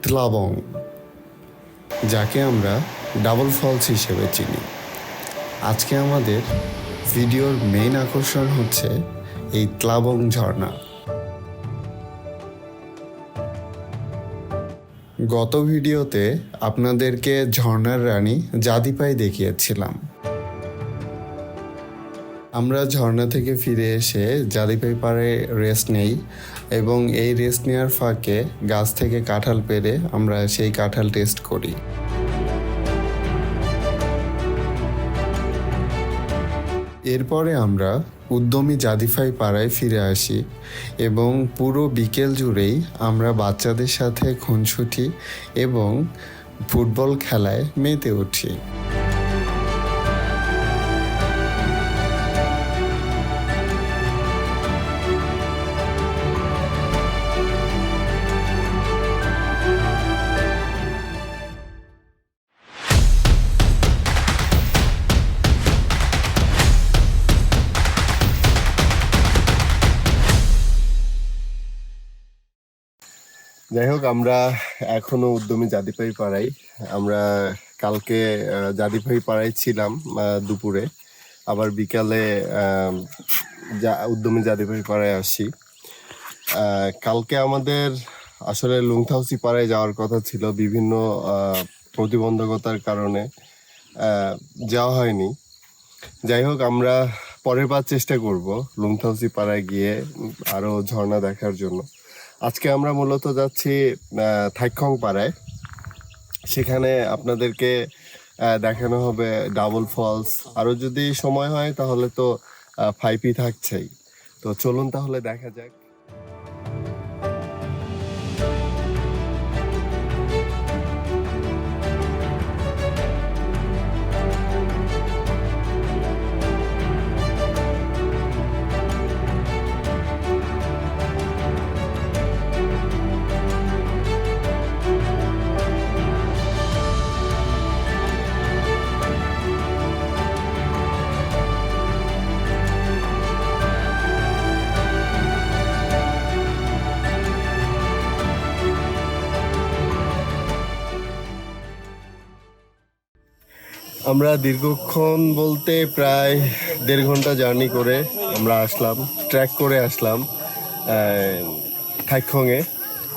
ত্লাবং, যাকে আমরা double false হিসেবে চিনি। আজকে আমাদের ভিডিওর মেইন আকর্ষণ হচ্ছে এই ত্লাবং ঝর্ণা। গত ভিডিওতে আপনাদেরকে ঝর্ণার রানী জাদিপাই দেখিয়েছিলাম। আমরা ঝর্ণা থেকে ফিরে এসে জাদিপাই পাড়ে রেস্ট নেই এবং এই রেস্ট নেওয়ার ফাঁকে গাছ থেকে কাঁঠাল পেড়ে আমরা সেই কাঁঠাল টেস্ট করি। এরপরে আমরা উদ্যমী জাদিপাই পাড়ায় ফিরে আসি এবং পুরো বিকেল জুড়েই আমরা বাচ্চাদের সাথে খুনসুটি এবং ফুটবল খেলায় মেতে উঠি। যাই হোক, আমরা এখনো উদ্যমী জাদিপাই পাড়াই। আমরা কালকে জাদিপাই পাড়ায় ছিলাম দুপুরে, আবার বিকালে উদ্যমী জাদিপাই পাড়ায় আসি। কালকে আমাদের আসলে লুংথাউসি পাড়ায় যাওয়ার কথা ছিল, বিভিন্ন প্রতিবন্ধকতার কারণে যাওয়া হয়নি। যাই হোক, আমরা পরের বার চেষ্টা করব লুংথাউসি পাড়ায় গিয়ে আরো ঝর্ণা দেখার জন্য। আজকে আমরা মূলত যাচ্ছি থাইখং পাড়ায়। সেখানে আপনাদেরকে দেখানো হবে ডাবল ফলস, আরও যদি সময় হয় তাহলে তো 5P থাকছেই। তো চলুন তাহলে দেখা যাক। আমরা দীর্ঘক্ষণ বলতে প্রায় 1.5 ঘন্টা জার্নি করে আমরা আসলাম, ট্র্যাক করে আসলাম থাইখংয়ে।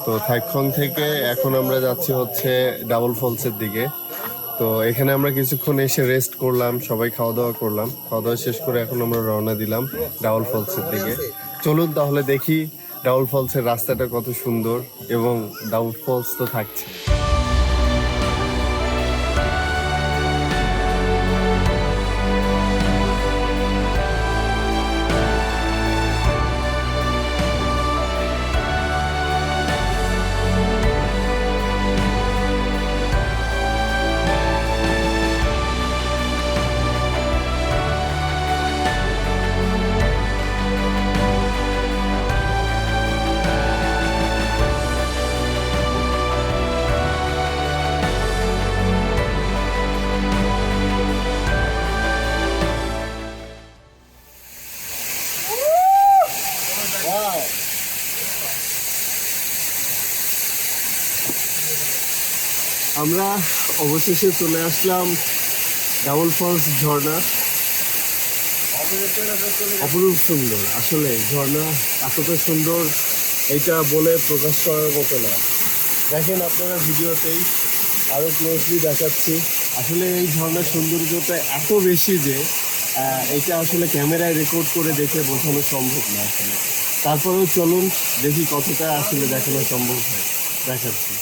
তো থাইখং থেকে এখন আমরা যাচ্ছি হচ্ছে ডাবল ফলসের দিকে। তো এখানে আমরা কিছুক্ষণ এসে রেস্ট করলাম, সবাই খাওয়া দাওয়া করলাম। খাওয়া দাওয়া শেষ করে এখন আমরা রওনা দিলাম ডাবল ফলসের দিকে। চলুন তাহলে দেখি ডাবল ফলসের রাস্তাটা কত সুন্দর, এবং ডাবল ফলস তো থাকছে। আমরা অবশেষে চলে আসলাম ডাবল ফলস ঝর্ণা। অপরূপ সুন্দর, আসলে ঝর্ণা এতটা সুন্দর এটা বলে প্রকাশ করার মতো না। দেখেন আপনারা ভিডিওতেই আরো ক্লোজলি দেখাচ্ছি। আসলে এই ঝর্ণার সৌন্দর্যটা এত বেশি যে এটা আসলে ক্যামেরায় রেকর্ড করে দেখে বোঝানো সম্ভব না আসলে। তারপরেও চলুন দেখি কতটা আসলে দেখানো সম্ভব হয়, দেখাচ্ছি।